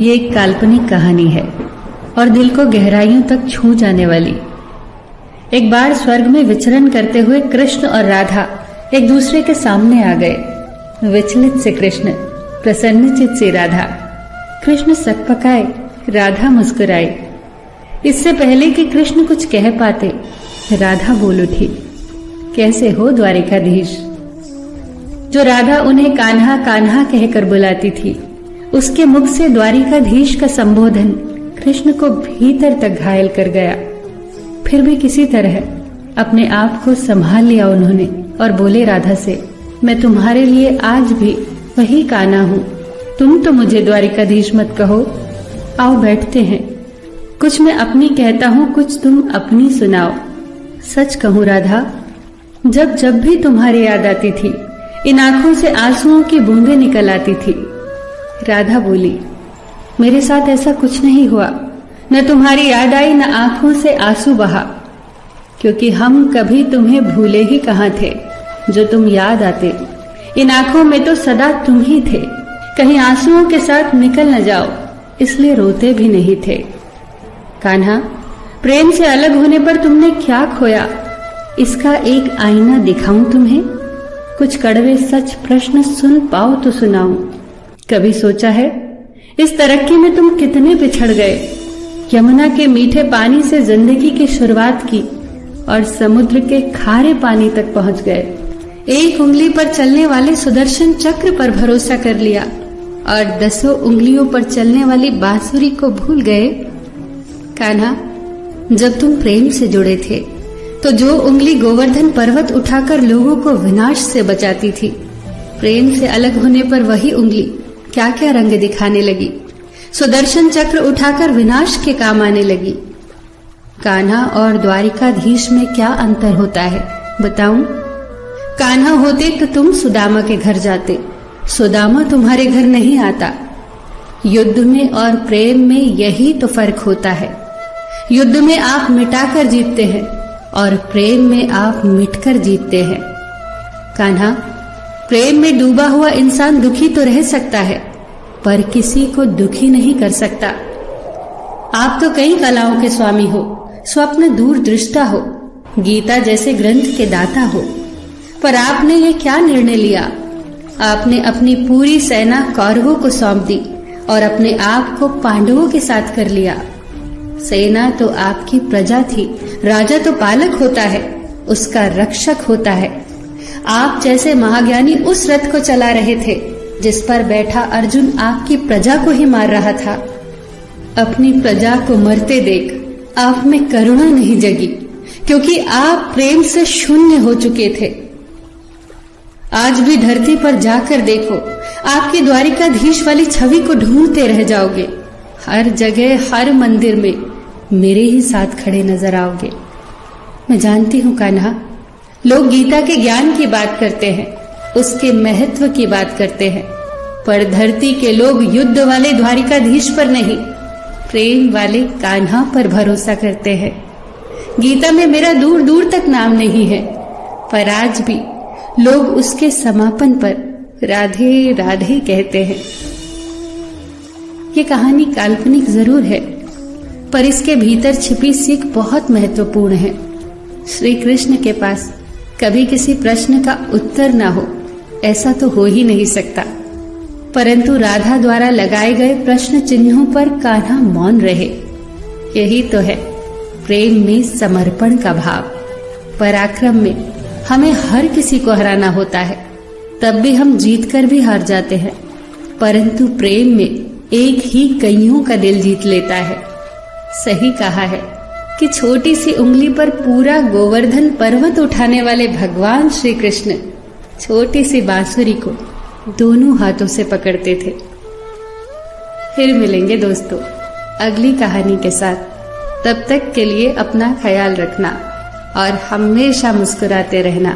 ये एक काल्पनिक कहानी है और दिल को गहराइयों तक छू जाने वाली। एक बार स्वर्ग में विचरण करते हुए कृष्ण और राधा एक दूसरे के सामने आ गए। विचलित से कृष्ण, प्रसन्नचित से राधा। कृष्ण सकपकाए, राधा मुस्कुराई। इससे पहले कि कृष्ण कुछ कह पाते, राधा बोल उठी, कैसे हो द्वारिकाधीश। जो राधा उन्हें कान्हा कान्हा कहकर बुलाती थी, उसके मुख से द्वारिकाधीश का संबोधन कृष्ण को भीतर तक घायल कर गया। फिर भी किसी तरह अपने आप को संभाल लिया उन्होंने और बोले राधा से, मैं तुम्हारे लिए आज भी वही कान्हा हूँ। तुम तो मुझे द्वारिकाधीश मत कहो। आओ बैठते हैं, कुछ मैं अपनी कहता हूँ, कुछ तुम अपनी सुनाओ। सच कहूँ राधा, जब जब भी तुम्हारी याद आती थी, इन आंखों से आंसुओं की बूंदें निकल आती थी। राधा बोली, मेरे साथ ऐसा कुछ नहीं हुआ। न तुम्हारी याद आई, न आंखों से आंसू बहा, क्योंकि हम कभी तुम्हें भूले ही कहाँ थे। जो तुम याद आते, इन आंखों में तो सदा तुम ही थे। कहीं आंसुओं के साथ निकल न जाओ, इसलिए रोते भी नहीं थे। कान्हा, प्रेम से अलग होने पर तुमने क्या खोया, इसका एक आईना दिखाऊं तुम्हें। कुछ कड़वे सच प्रश्न सुन पाओ तो सुनाऊं। कभी सोचा है इस तरक्की में तुम कितने पिछड़ गए। यमुना के मीठे पानी से जिंदगी की शुरुआत की और समुद्र के खारे पानी तक पहुंच गए। एक उंगली पर चलने वाले सुदर्शन चक्र पर भरोसा कर लिया और 10 उंगलियों पर चलने वाली बांसुरी को भूल गए। कान्हा, जब तुम प्रेम से जुड़े थे तो जो उंगली गोवर्धन पर्वत उठाकर लोगों को विनाश से बचाती थी, प्रेम से अलग होने पर वही उंगली क्या क्या रंग दिखाने लगी। सुदर्शन चक्र उठाकर विनाश के काम आने लगी। कान्हा और द्वारिकाधीश में क्या अंतर होता है बताऊं? कान्हा होते तो तुम सुदामा के घर जाते, सुदामा तुम्हारे घर नहीं आता। युद्ध में और प्रेम में यही तो फर्क होता है। युद्ध में आप मिटाकर जीतते हैं और प्रेम में आप मिटकर जीतते हैं। कान्हा, प्रेम में डूबा हुआ इंसान दुखी तो रह सकता है, पर किसी को दुखी नहीं कर सकता। आप तो कई कलाओं के स्वामी हो, स्वप्न दूरदृष्टा हो, गीता जैसे ग्रंथ के दाता हो, पर आपने ये क्या निर्णय लिया? आपने अपनी पूरी सेना कौरवों को सौंप दी और अपने आप को पांडवों के साथ कर लिया। सेना तो आपकी प्रजा थी, राजा तो पालक होता है, उसका रक्षक होता है। आप जैसे महाज्ञानी उस रथ को चला रहे थे जिस पर बैठा अर्जुन आपकी प्रजा को ही मार रहा था। अपनी प्रजा को मरते देख आप में करुणा नहीं जगी, क्योंकि आप प्रेम से शून्य हो चुके थे। आज भी धरती पर जाकर देखो, आपकी द्वारिकाधीश वाली छवि को ढूंढते रह जाओगे। हर जगह, हर मंदिर में मेरे ही साथ खड़े नजर आओगे। मैं जानती हूँ कान्हा, लोग गीता के ज्ञान की बात करते हैं, उसके महत्व की बात करते हैं, पर धरती के लोग युद्ध वाले द्वारिकाधीश पर नहीं, प्रेम वाले कान्हा पर भरोसा करते हैं। गीता में मेरा दूर दूर तक नाम नहीं है, पर आज भी लोग उसके समापन पर राधे राधे कहते हैं। ये कहानी काल्पनिक जरूर है, पर इसके भीतर छिपी सीख बहुत महत्वपूर्ण है। श्री कृष्ण के पास कभी किसी प्रश्न का उत्तर ना हो, ऐसा तो हो ही नहीं सकता, परंतु राधा द्वारा लगाए गए प्रश्न चिन्हों पर कान्हा मौन रहे। यही तो है प्रेम में समर्पण का भाव। पराक्रम में हमें हर किसी को हराना होता है, तब भी हम जीतकर भी हार जाते हैं, परंतु प्रेम में एक ही कईयों का दिल जीत लेता है। सही कहा है कि छोटी सी उंगली पर पूरा गोवर्धन पर्वत उठाने वाले भगवान श्री कृष्ण छोटी सी बांसुरी को दोनों हाथों से पकड़ते थे। फिर मिलेंगे दोस्तों अगली कहानी के साथ। तब तक के लिए अपना ख्याल रखना और हमेशा मुस्कुराते रहना।